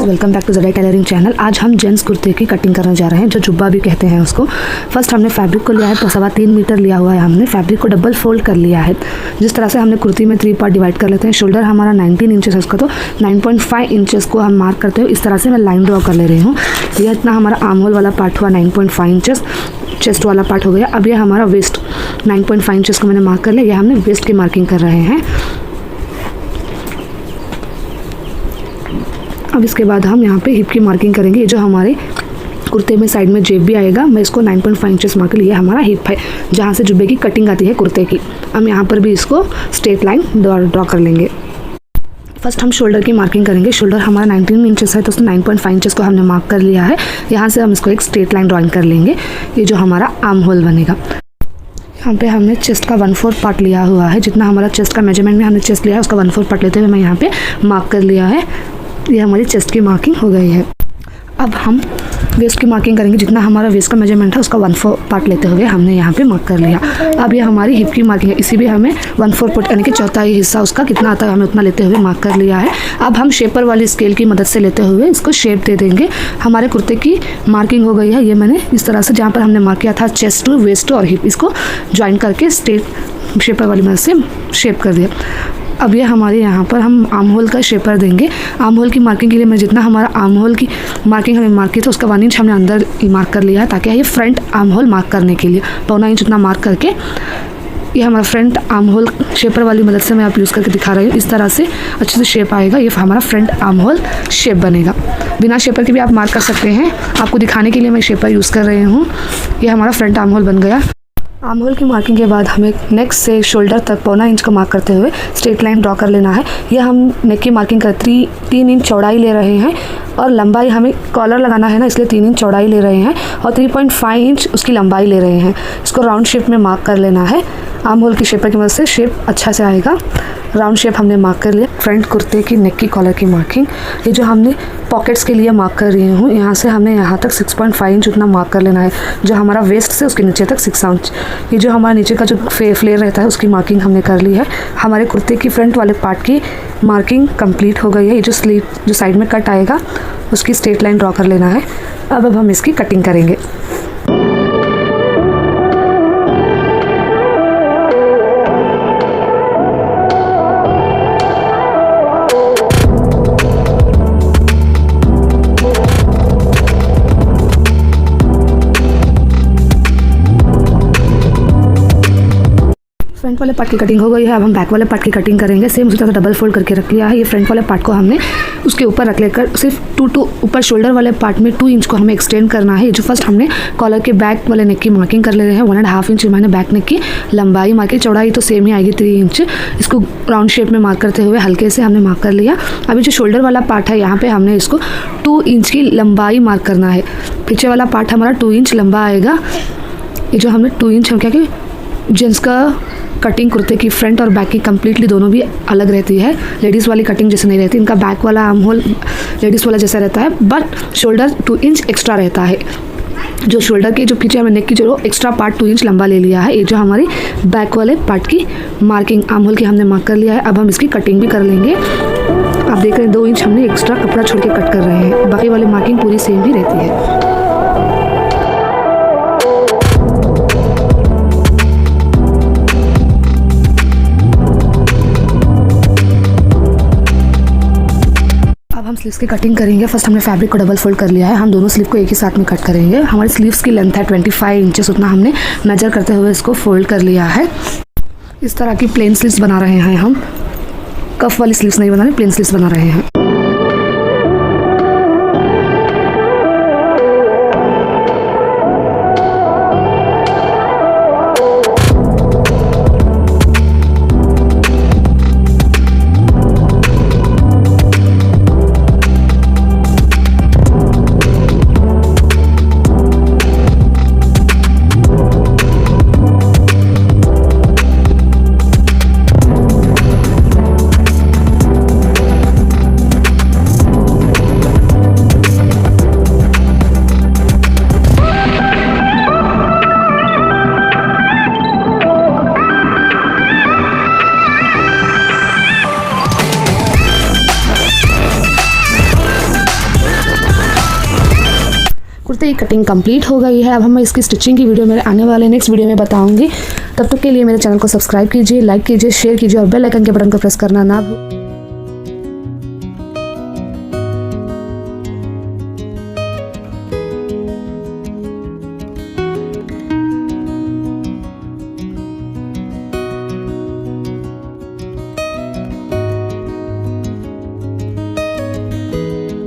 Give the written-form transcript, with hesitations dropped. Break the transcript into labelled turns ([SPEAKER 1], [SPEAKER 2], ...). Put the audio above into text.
[SPEAKER 1] Welcome back to ज़राई tailoring channel. आज हम जेंट्स कुर्ते की कटिंग करने जा रहे हैं, जो जुब्बा भी कहते हैं उसको। फर्स्ट हमने फैब्रिक को लिया है, तो 3.25 मीटर लिया हुआ है। हमने फैब्रिक को डबल फोल्ड कर लिया है। जिस तरह से हमने कुर्ती में 3 पार्ट डिवाइड कर लेते हैं। शोल्डर हमारा 19 इंचेस है उसका, तो 9.5 इंचेस को हम मार्क करते हुए इस तरह से मैं लाइन ड्रॉ कर ले रही हूँ। यह इतना हमारा आर्म होल वाला पार्ट हुआ 9.5 इंचेस, चेस्ट वाला पार्ट हो गया। अब यह हमारा वेस्ट 9.5 इंचेस को मैंने मार्क कर लिया। यह हमने वेस्ट की मार्किंग कर रहे हैं। अब इसके बाद हम यहाँ पे हिप की मार्किंग करेंगे। ये जो हमारे कुर्ते में साइड में जेब भी आएगा, मैं इसको 9.5 इंचेस मार्क लिया। हमारा हिप है जहाँ से जुब्बे की कटिंग आती है कुर्ते की। हम यहाँ पर भी इसको स्ट्रेट लाइन ड्रॉ कर लेंगे। फर्स्ट हम शोल्डर की मार्किंग करेंगे। शोल्डर हमारा 19 इंचेस है, तो उसमें 9.5 इंचेस को हमने मार्क कर लिया है। यहाँ से हम इसको एक स्ट्रेट लाइन ड्राइंग कर लेंगे। ये जो हमारा आर्म होल बनेगा, यहाँ पे हमने चेस्ट का 1/4 पार्ट लिया हुआ है। जितना हमारा चेस्ट का मेजरमेंट में हमने चेस्ट लिया है, उसका 1/4 पार्ट लेते हुए मैं यहाँ पे मार्क कर लिया है। ये हमारी चेस्ट की मार्किंग हो गई है। अब हम वेस्ट की मार्किंग करेंगे। जितना हमारा वेस्ट का मेजरमेंट है, उसका 1/4 पार्ट लेते हुए हमने यहाँ पे मार्क कर लिया। अब ये हमारी हिप की मार्किंग है। इसी भी हमें 1/4 पार्ट यानी कि चौथाई हिस्सा उसका कितना आता है हमें उतना लेते हुए मार्क कर लिया है। अब हम शेपर वाली स्केल की मदद से लेते हुए इसको शेप दे देंगे। हमारे कुर्ते की मार्किंग हो गई है। ये मैंने इस तरह से जहाँ पर हमने मार्क किया था चेस्ट टू वेस्ट और हिप, इसको ज्वाइन करके स्ट्रेट शेपर वाली मदद से शेप कर दिया। अब ये हमारे यहाँ पर हम आर्म होल का शेपर देंगे। आर्म होल की मार्किंग के लिए मैं जितना हमारा आर्म होल की मार्किंग हमें मार्क की, तो उसका 1 इंच हमने अंदर मार्क कर लिया है, ताकि ये फ्रंट आर्म होल मार्क करने के लिए 1.25 इंच उतना मार्क करके ये हमारा फ्रंट आर्म होल शेपर वाली मदद से मैं आप यूज़ करके दिखा रही हूँ। इस तरह से अच्छे से शेप आएगा। ये हमारा फ्रंट आर्म होल शेप बनेगा। बिना शेपर के भी आप मार्क कर सकते हैं। आपको दिखाने के लिए मैं शेपर यूज़ कर रही हूँ। ये हमारा फ्रंट आर्म होल बन गया। आर्म होल की मार्किंग के बाद हमें नेक से शोल्डर तक 1.25 इंच का मार्क करते हुए स्ट्रेट लाइन ड्रॉ कर लेना है। यह हम नेक की मार्किंग कर 3 इंच चौड़ाई ले रहे हैं, और लंबाई हमें कॉलर लगाना है ना, इसलिए 3 इंच चौड़ाई ले रहे हैं और 3.5 इंच उसकी लंबाई ले रहे हैं। इसको राउंड शेप में मार्क कर लेना है। आर्म होल की शेपर की मदद से शेप अच्छा से आएगा। राउंड शेप हमने मार्क कर लिया। फ्रंट कुर्ते की नेक की कॉलर की मार्किंग, ये जो हमने पॉकेट्स के लिए मार्क कर रही हूँ, यहाँ से हमें यहाँ तक 6.5 इंच उतना मार्क कर लेना है। जो हमारा वेस्ट से उसके नीचे तक 6 इंच, ये जो हमारा नीचे का जो फ्लेयर रहता है उसकी मार्किंग हमने कर ली है। हमारे कुर्ते की फ्रंट वाले पार्ट की मार्किंग कंप्लीट हो गई है। ये जो स्लीव जो साइड में कट आएगा उसकी स्ट्रेट लाइन ड्रॉ कर लेना है। अब हम इसकी कटिंग करेंगे। फ्रंट वाले पार्ट की कटिंग हो गई है। अब हम बैक वाले पार्ट की कटिंग करेंगे। सेम उसी तरह डबल फोल्ड करके रख लिया है। ये फ्रंट वाले पार्ट को हमने उसके ऊपर रख लेकर सिर्फ 2 ऊपर शोल्डर वाले पार्ट में 2 इंच को हमें एक्सटेंड करना है। जो फर्स्ट हमने कॉलर के बैक वाले नेक की मार्किंग कर ले रहे हैं। 1.5 इंच मैंने बैक नेक की लंबाई मार्क की, चौड़ाई तो सेम ही आएगी 3 इंच। इसको राउंड शेप में मार्क करते हुए हल्के से हमने मार्क कर लिया। अभी जो शोल्डर वाला पार्ट है, यहाँ पर हमने इसको 2 इंच की लंबाई मार्क करना है। पीछे वाला पार्ट हमारा 2 इंच लंबा आएगा। ये जो हमने 2 इंच, हम क्या कि जेंट्स का कटिंग कुर्ते की फ्रंट और बैक की कम्प्लीटली दोनों भी अलग रहती है। लेडीज़ वाली कटिंग जैसे नहीं रहती। इनका बैक वाला आर्म होल लेडीज़ वाला जैसा रहता है, बट शोल्डर 2 इंच एक्स्ट्रा रहता है। जो शोल्डर के जो पीछे हमें नेक की जो एक्स्ट्रा पार्ट 2 इंच लंबा ले लिया है। ये जो हमारी बैक वाले पार्ट की मार्किंग आर्म होल की हमने मार्क कर लिया है। अब हम इसकी कटिंग भी कर लेंगे। आप देख रहे हैं 2 इंच हमने एक्स्ट्रा कपड़ा छोड़ के कट कर रहे हैं। बाकी वाली मार्किंग पूरी सेम ही रहती है। हम स्लीव्स की कटिंग करेंगे। फर्स्ट हमने फैब्रिक को डबल फोल्ड कर लिया है। हम दोनों स्लीव को एक ही साथ में कट करेंगे। हमारी स्लीव्स की लेंथ है 25 इंचेस, उतना हमने मेजर करते हुए इसको फोल्ड कर लिया है। इस तरह की प्लेन स्लीव्स बना रहे हैं हम। कफ वाली स्लीव्स नहीं बना रहे, प्लेन स्लीव्स बना रहे हैं। कटिंग कंप्लीट हो गई है। अब हम इसकी स्टिचिंग की वीडियो मेरे आने वाले नेक्स्ट वीडियो में बताऊंगी। तब तक के लिए मेरे चैनल को सब्सक्राइब कीजिए, लाइक कीजिए, शेयर कीजिए और बेल आइकन के बटन को प्रेस करना ना भूलिए।